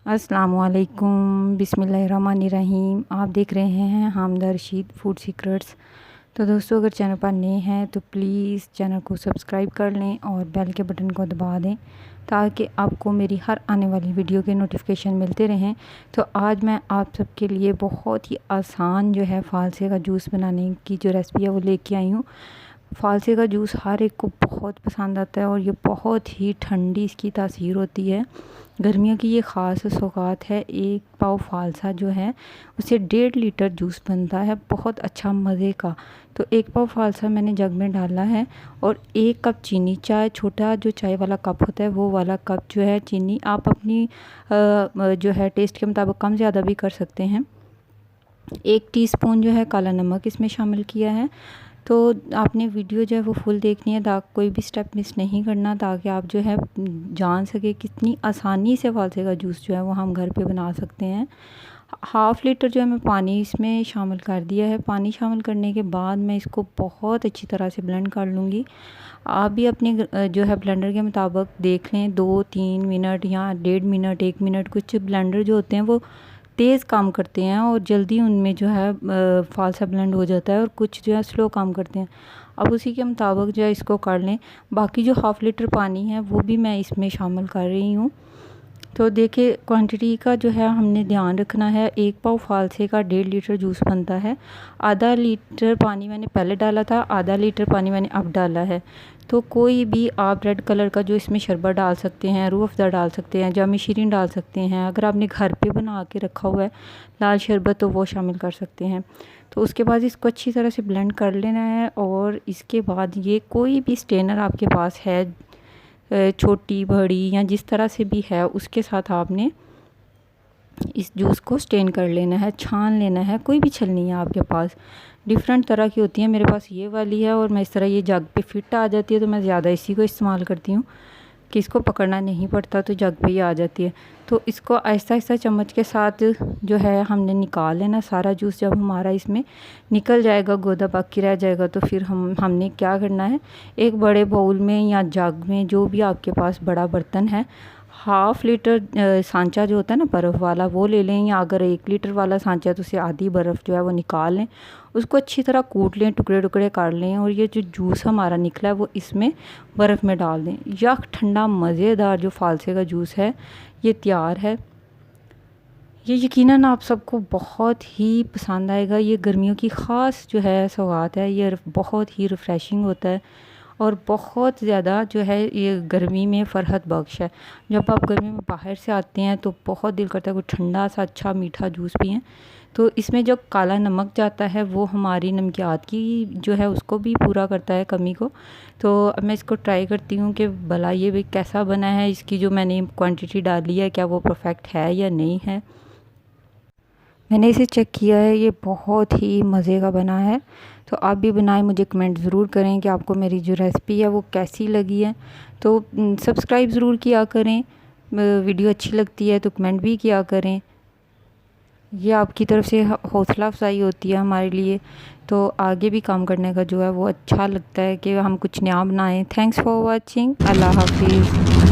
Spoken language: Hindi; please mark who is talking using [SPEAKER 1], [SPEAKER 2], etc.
[SPEAKER 1] अस्सलामुअलैकुम बिस्मिल्लाहिर्रहमानिर्रहीम। आप देख रहे हैं हामिदा रशीद फूड सीक्रेट्स। तो दोस्तों, अगर चैनल पर नए हैं तो प्लीज़ चैनल को सब्सक्राइब कर लें और बेल के बटन को दबा दें ताकि आपको मेरी हर आने वाली वीडियो के नोटिफिकेशन मिलते रहें। तो आज मैं आप सबके लिए बहुत ही आसान जो है फ़ालसे का जूस बनाने की जो रेसिपी है वो लेके आई हूँ। फ़ालसे का जूस हर एक को बहुत पसंद आता है और ये बहुत ही ठंडी इसकी तासीर होती है। गर्मियों की ये ख़ास सौगात है। एक पाव फ़ालसा जो है उससे 1.5 लीटर जूस बनता है, बहुत अच्छा मज़े का। तो एक पाव फ़ालसा मैंने जग में डाला है और 1 कप चीनी, चाय छोटा जो चाय वाला कप होता है वो वाला कप जो है चीनी। आप अपनी जो है टेस्ट के मुताबिक कम ज़्यादा भी कर सकते हैं। 1 टीस्पून जो है काला नमक इसमें शामिल किया है। तो आपने वीडियो जो है वो फुल देखनी है ताकि कोई भी स्टेप मिस नहीं करना, ताकि आप जो है जान सके कितनी आसानी से फ़ालसे का जूस जो है वो हम घर पे बना सकते हैं। 1/2 लीटर जो है मैं पानी इसमें शामिल कर दिया है। पानी शामिल करने के बाद मैं इसको बहुत अच्छी तरह से ब्लेंड कर लूँगी। आप भी अपने जो है ब्लेंडर के मुताबिक देख लें, 2-3 मिनट या 1.5 मिनट 1 मिनट। कुछ ब्लेंडर जो होते हैं वो तेज़ काम करते हैं और जल्दी उनमें जो है फ़ालसा ब्लेंड हो जाता है और कुछ जो है स्लो काम करते हैं। अब उसी के मुताबिक जो है इसको कर लें। बाकी जो 1/2 लीटर पानी है वो भी मैं इसमें शामिल कर रही हूँ। तो देखिए, क्वांटिटी का जो है हमने ध्यान रखना है। 1 पाव फ़ालसे का 1.5 लीटर जूस बनता है। आधा लीटर पानी मैंने पहले डाला था, आधा लीटर पानी मैंने अब डाला है। तो कोई भी आप रेड कलर का जो इसमें शरबत डाल सकते हैं, रूह अफ़ज़ा डाल सकते हैं, जामी शीरीन डाल सकते हैं। अगर आपने घर पे बना के रखा हुआ है लाल शरबत तो वो शामिल कर सकते हैं। तो उसके बाद इसको अच्छी तरह से ब्लेंड कर लेना है और इसके बाद ये कोई भी स्ट्रेनर आपके पास है, छोटी बड़ी या जिस तरह से भी है, उसके साथ आपने इस जूस को स्ट्रेन कर लेना है, छान लेना है। कोई भी छलनी है आपके पास, डिफरेंट तरह की होती है। मेरे पास ये वाली है और मैं इस तरह ये जग पे फिट आ जाती है तो मैं ज़्यादा इसी को इस्तेमाल करती हूँ कि इसको पकड़ना नहीं पड़ता, तो जग पे ही आ जाती है। तो इसको आहिस्ता आहिस्ता चम्मच के साथ जो है हमने निकाल लेना सारा जूस। जब हमारा इसमें निकल जाएगा, गोदा बाकी रह जाएगा, तो फिर हमने क्या करना है, एक बड़े बाउल में या जग में, जो भी आपके पास बड़ा बर्तन है, 1/2 लीटर सांचा जो होता है ना बर्फ़ वाला वो ले लें, या अगर 1 लीटर वाला सांचा है तो उससे आधी बर्फ़ जो है वो निकाल लें। उसको अच्छी तरह कूट लें, टुकड़े टुकड़े कर लें और ये जो जूस हमारा निकला है वो इसमें बर्फ़ में डाल दें। यह ठंडा मज़ेदार जो फ़ालसे का जूस है ये तैयार है। ये यकीनन आप सबको बहुत ही पसंद आएगा। ये गर्मियों की ख़ास जो है सौगात है। ये बहुत ही रिफ़्रेशिंग होता है और बहुत ज़्यादा जो है ये गर्मी में फ़रहत बख्श है। जब आप गर्मी में बाहर से आते हैं तो बहुत दिल करता है कोई ठंडा सा अच्छा मीठा जूस पिएं। तो इसमें जो काला नमक जाता है वो हमारी नमकियात की जो है उसको भी पूरा करता है, कमी को। तो अब मैं इसको ट्राई करती हूँ कि भला ये भी कैसा बना है, इसकी जो मैंने क्वांटिटी डाली है क्या वो परफेक्ट है या नहीं है। मैंने इसे चेक किया है, ये बहुत ही मज़े का बना है। तो आप भी बनाएं, मुझे कमेंट ज़रूर करें कि आपको मेरी जो रेसिपी है वो कैसी लगी है। तो सब्सक्राइब ज़रूर किया करें, वीडियो अच्छी लगती है तो कमेंट भी किया करें। ये आपकी तरफ से हौसला अफजाई होती है हमारे लिए, तो आगे भी काम करने का जो है वो अच्छा लगता है कि हम कुछ नया बनाएं। Thanks for watching. अल्लाह हाफिज़।